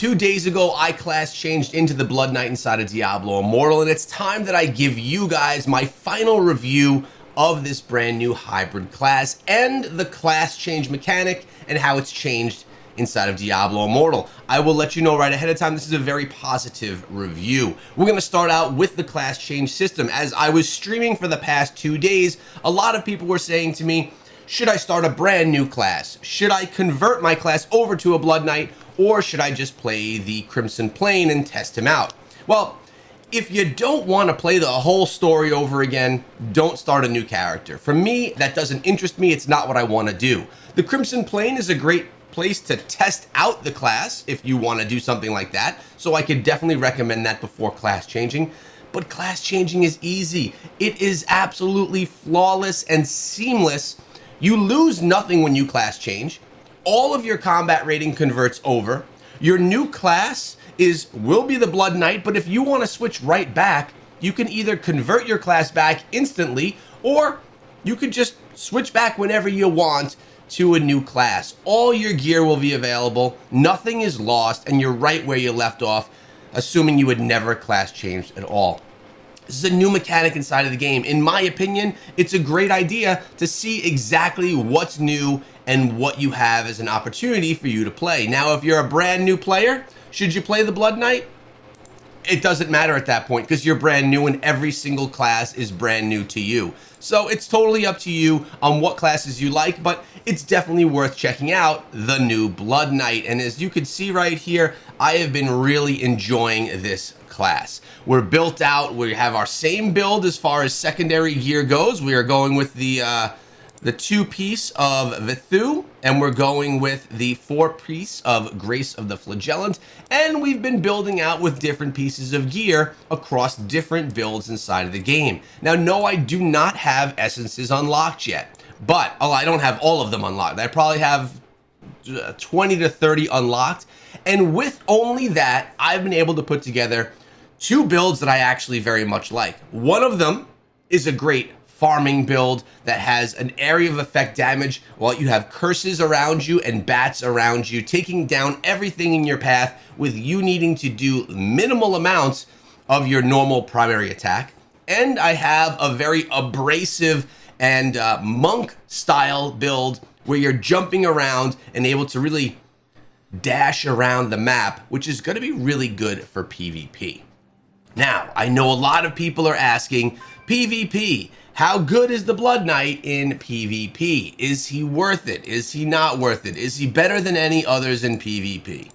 2 days ago, I class changed into the Blood Knight inside of Diablo Immortal, and it's time that I give you guys my final review of this brand new hybrid class and the class change mechanic and how it's changed inside of Diablo Immortal. I will let you know right ahead of time, this is a very positive review. We're going to start out with the class change system. As I was streaming for the past 2 days, a lot of people were saying to me, should I start a brand new class? Should I convert my class over to a Blood Knight? Or should I just play the Crimson Plane and test him out? Well, if you don't want to play the whole story over again, don't start a new character. For me, that doesn't interest me. It's not what I want to do. The Crimson Plane is a great place to test out the class if you want to do something like that. So I could definitely recommend that before class changing. But class changing is easy. It is absolutely flawless and seamless. You lose nothing when you class change. All of your combat rating converts over. Your new class will be the Blood Knight, but if you want to switch right back, you can either convert your class back instantly, or you could just switch back whenever you want to a new class. All your gear will be available, nothing is lost, and you're right where you left off, assuming you had never class changed at all. This is a new mechanic inside of the game. In my opinion, it's a great idea to see exactly what's new and what you have as an opportunity for you to play. Now, if you're a brand new player, should you play the Blood Knight? It doesn't matter at that point because you're brand new and every single class is brand new to you. So it's totally up to you on what classes you like, but it's definitely worth checking out the new Blood Knight. And as you can see right here, I have been really enjoying this class. We're built out, we have our same build as far as secondary gear goes. We are going with the 2-piece of Vithu, and we're going with the 4-piece of Grace of the Flagellant, and we've been building out with different pieces of gear across different builds inside of the game. Now, no, I do not have essences unlocked yet, but I don't have all of them unlocked. I probably have 20 to 30 unlocked, and with only that, I've been able to put together 2 builds that I actually very much like. One of them is a great farming build that has an area of effect damage while you have curses around you and bats around you, taking down everything in your path with you needing to do minimal amounts of your normal primary attack. And I have a very abrasive and monk style build where you're jumping around and able to really dash around the map, which is going to be really good for PvP. Now, I know a lot of people are asking, PvP, how good is the Blood Knight in PvP? Is he worth it? Is he not worth it? Is he better than any others in PvP?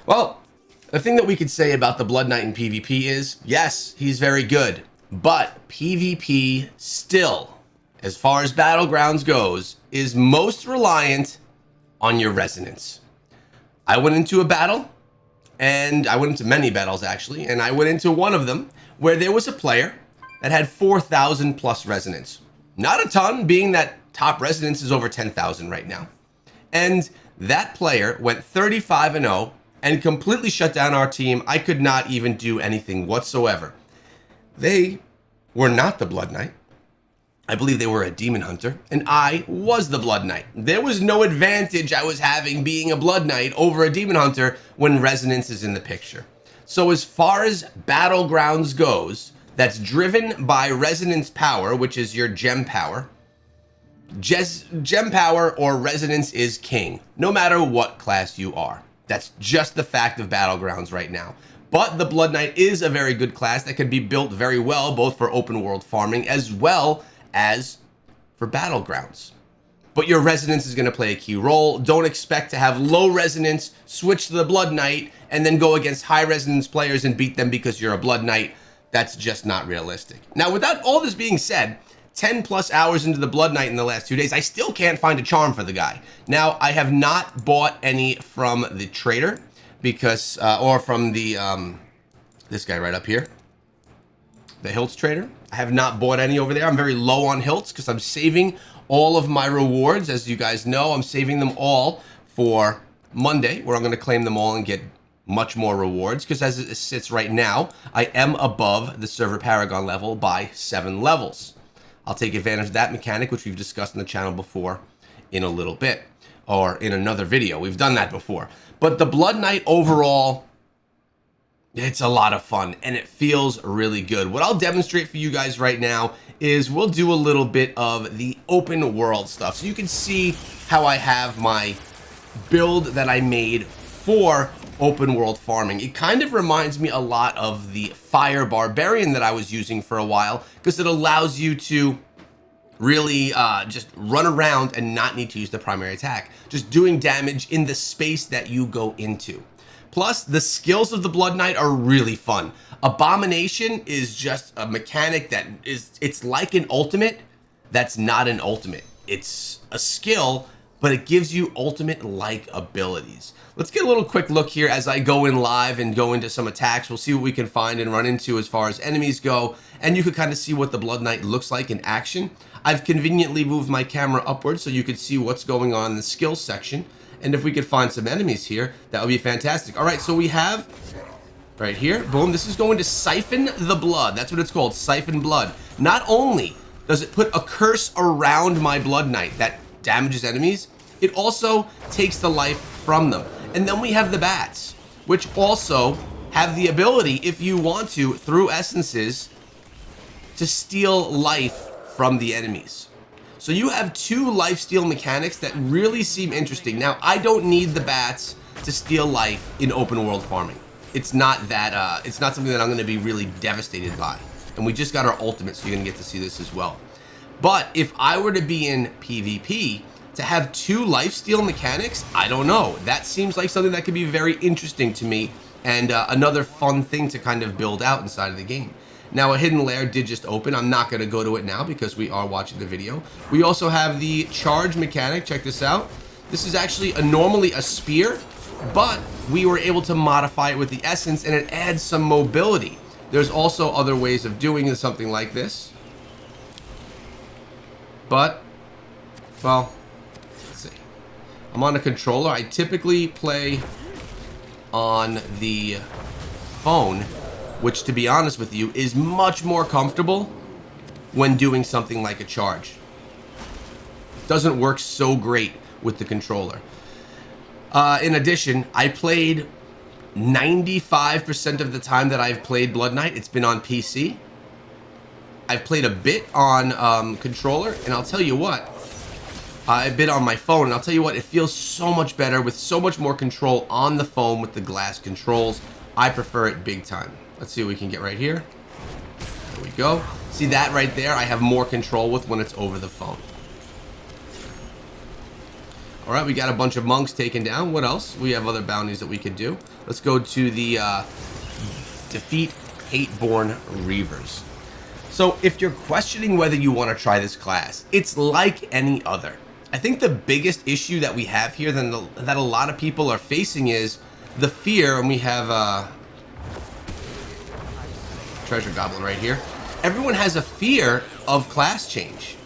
Well, the thing that we could say about the Blood Knight in PvP is, yes, he's very good, but PvP still, as far as Battlegrounds goes, is most reliant on your resonance. I went into a battle, and I went into many battles actually, and I went into one of them where there was a player that had 4,000 plus resonance. Not a ton, being that top resonance is over 10,000 right now. And that player went 35-0 and completely shut down our team. I could not even do anything whatsoever. They were not the Blood Knight. I believe they were a Demon Hunter, and I was the Blood Knight. There was no advantage I was having being a Blood Knight over a Demon Hunter when resonance is in the picture. So as far as Battlegrounds goes, that's driven by resonance power, which is your gem power. Gem power or resonance is king, no matter what class you are. That's just the fact of Battlegrounds right now. But the Blood Knight is a very good class that can be built very well, both for open world farming as well as for Battlegrounds. But your resonance is going to play a key role. Don't expect to have low resonance, switch to the Blood Knight, and then go against high resonance players and beat them because you're a Blood Knight. That's just not realistic. Now, without all this being said, 10 plus hours into the Blood Knight in the last 2 days, I still can't find a charm for the guy. Now, I have not bought any from the trader because, or from the, this guy right up here, the Hilts trader. I have not bought any over there. I'm very low on Hilts because I'm saving all of my rewards. As you guys know, I'm saving them all for Monday, where I'm going to claim them all and get much more rewards, because as it sits right now, I am above the server Paragon level by 7 levels. I'll take advantage of that mechanic, which we've discussed on the channel before, in a little bit. or in another video. We've done that before. But the Blood Knight overall, it's a lot of fun and it feels really good. What I'll demonstrate for you guys right now is we'll do a little bit of the open world stuff. So you can see how I have my build that I made for open world farming. It kind of reminds me a lot of the Fire Barbarian that I was using for a while, because it allows you to really just run around and not need to use the primary attack, just doing damage in the space that you go into. Plus, the skills of the Blood Knight are really fun. Abomination is just a mechanic that it's like an ultimate that's not an ultimate. It's a skill, but it gives you ultimate-like abilities. Let's get a little quick look here as I go in live and go into some attacks. We'll see what we can find and run into as far as enemies go, and you can kind of see what the Blood Knight looks like in action. I've conveniently moved my camera upwards so you could see what's going on in the skills section, and if we could find some enemies here, that would be fantastic. All right, so we have right here, boom, this is going to siphon the blood. That's what it's called, siphon blood. Not only does it put a curse around my Blood Knight that damages enemies, it also takes the life from them. And then we have the bats, which also have the ability, if you want to, through essences, to steal life from the enemies. So you have two lifesteal mechanics that really seem interesting. Now, I don't need the bats to steal life in open world farming. It's not that, it's not something that I'm going to be really devastated by. And we just got our ultimate, so you're going to get to see this as well. But if I were to be in PvP, to have two lifesteal mechanics, I don't know. That seems like something that could be very interesting to me, and another fun thing to kind of build out inside of the game. Now, a hidden lair did just open. I'm not going to go to it now because we are watching the video. We also have the charge mechanic. Check this out. This is actually normally a spear, but we were able to modify it with the essence, and it adds some mobility. There's also other ways of doing something like this. But, well, let's see. I'm on a controller. I typically play on the phone, which, to be honest with you, is much more comfortable when doing something like a charge. It doesn't work so great with the controller. In addition, I played 95% of the time that I've played Blood Knight, it's been on PC. I've played a bit on controller, and I'll tell you what, a bit on my phone, and I'll tell you what, it feels so much better with so much more control on the phone with the glass controls. I prefer it big time. Let's see what we can get right here. There we go. See that right there? I have more control with when it's over the phone. All right, we got a bunch of monks taken down. What else? We have other bounties that we could do. Let's go to the defeat Hateborn Reavers. So if you're questioning whether you want to try this class, it's like any other. I think the biggest issue that we have here that a lot of people are facing is the fear, and we have treasure goblin right here. Everyone has a fear of class change.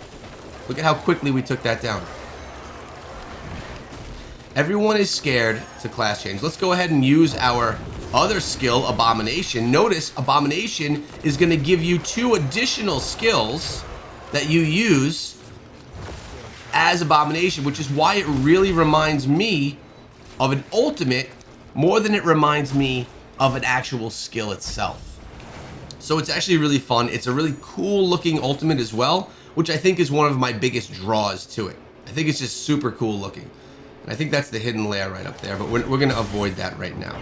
Look at how quickly we took that down. Everyone is scared to class change. Let's go ahead and use our other skill, Abomination. Notice Abomination is going to give you 2 additional skills that you use as Abomination, which is why it really reminds me of an ultimate more than it reminds me of an actual skill itself. So it's actually really fun. It's a really cool looking ultimate as well, which I think is one of my biggest draws to it. I think it's just super cool looking. And I think that's the hidden lair right up there, but we're going to avoid that right now.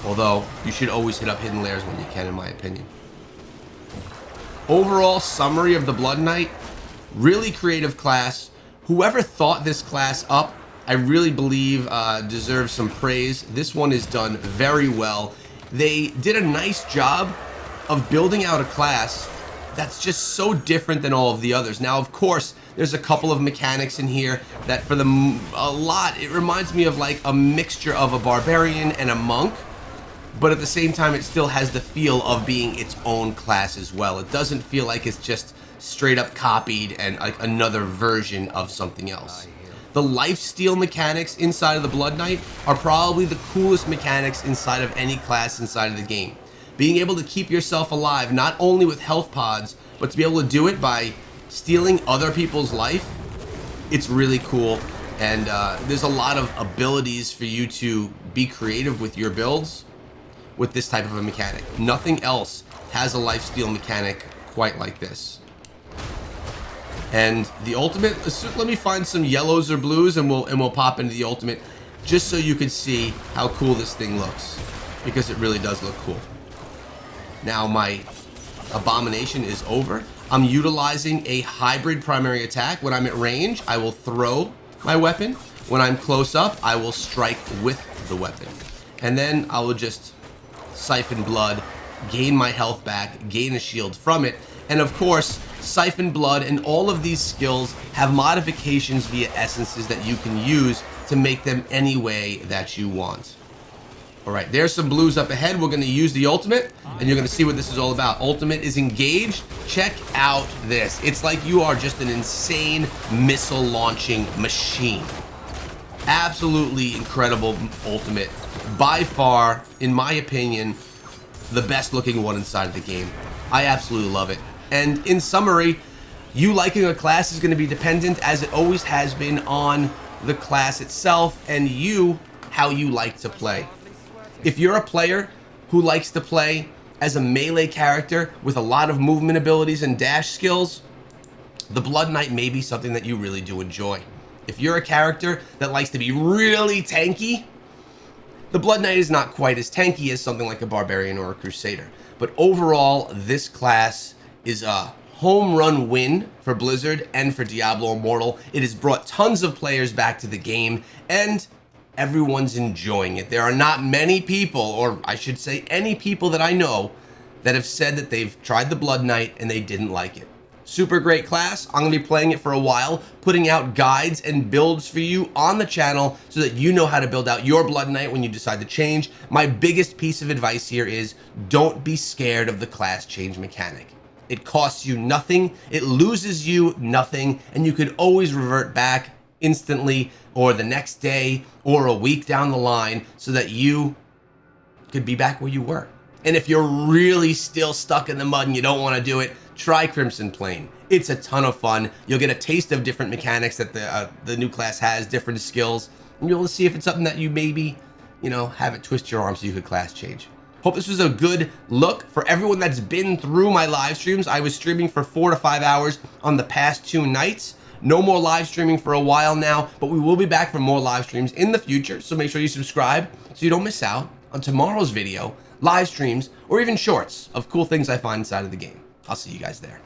Although, you should always hit up hidden lairs when you can, in my opinion. Overall summary of the Blood Knight, really creative class. Whoever thought this class up, I really believe deserves some praise. This one is done very well. They did a nice job of building out a class that's just so different than all of the others. Now, of course, there's a couple of mechanics in here that for a lot, it reminds me of like a mixture of a barbarian and a monk, but at the same time, it still has the feel of being its own class as well. It doesn't feel like it's just straight up copied and like another version of something else. The lifesteal mechanics inside of the Blood Knight are probably the coolest mechanics inside of any class inside of the game. Being able to keep yourself alive, not only with health pods, but to be able to do it by stealing other people's life, it's really cool. And there's a lot of abilities for you to be creative with your builds with this type of a mechanic. Nothing else has a lifesteal mechanic quite like this. And the ultimate, let me find some yellows or blues and we'll pop into the ultimate just so you can see how cool this thing looks, because it really does look cool. Now my abomination is over. I'm utilizing a hybrid primary attack. When I'm at range, I will throw my weapon. When I'm close up, I will strike with the weapon. And then I will just siphon blood, gain my health back, gain a shield from it. And of course, siphon blood and all of these skills have modifications via essences that you can use to make them any way that you want. All right, there's some blues up ahead. We're going to use the ultimate, and you're going to see what this is all about. Ultimate is engaged. Check out this. It's like you are just an insane missile launching machine. Absolutely incredible ultimate. By far, in my opinion, the best looking one inside of the game. I absolutely love it. And in summary, you liking a class is going to be dependent, as it always has been, on the class itself and you, how you like to play. If you're a player who likes to play as a melee character with a lot of movement abilities and dash skills, the Blood Knight may be something that you really do enjoy. If you're a character that likes to be really tanky, the Blood Knight is not quite as tanky as something like a Barbarian or a Crusader. But overall, this class is a home run win for Blizzard and for Diablo Immortal. It has brought tons of players back to the game, and everyone's enjoying it. There are not many people, or I should say any people that I know, that have said that they've tried the Blood Knight and they didn't like it. Super great class. I'm going to be playing it for a while, putting out guides and builds for you on the channel so that you know how to build out your Blood Knight when you decide to change. My biggest piece of advice here is don't be scared of the class change mechanic. It costs you nothing, it loses you nothing, and you could always revert back instantly or the next day or a week down the line so that you could be back where you were. And if you're really still stuck in the mud and you don't want to do it, try Crimson Plain. It's a ton of fun. You'll get a taste of different mechanics that the new class has, different skills, and you'll see if it's something that you maybe, have it twist your arm so you could class change. Hope this was a good look for everyone that's been through my live streams. I was streaming for 4 to 5 hours on the past 2 nights. No more live streaming for a while now, but we will be back for more live streams in the future, so make sure you subscribe so you don't miss out on tomorrow's video, live streams, or even shorts of cool things I find inside of the game. I'll see you guys there.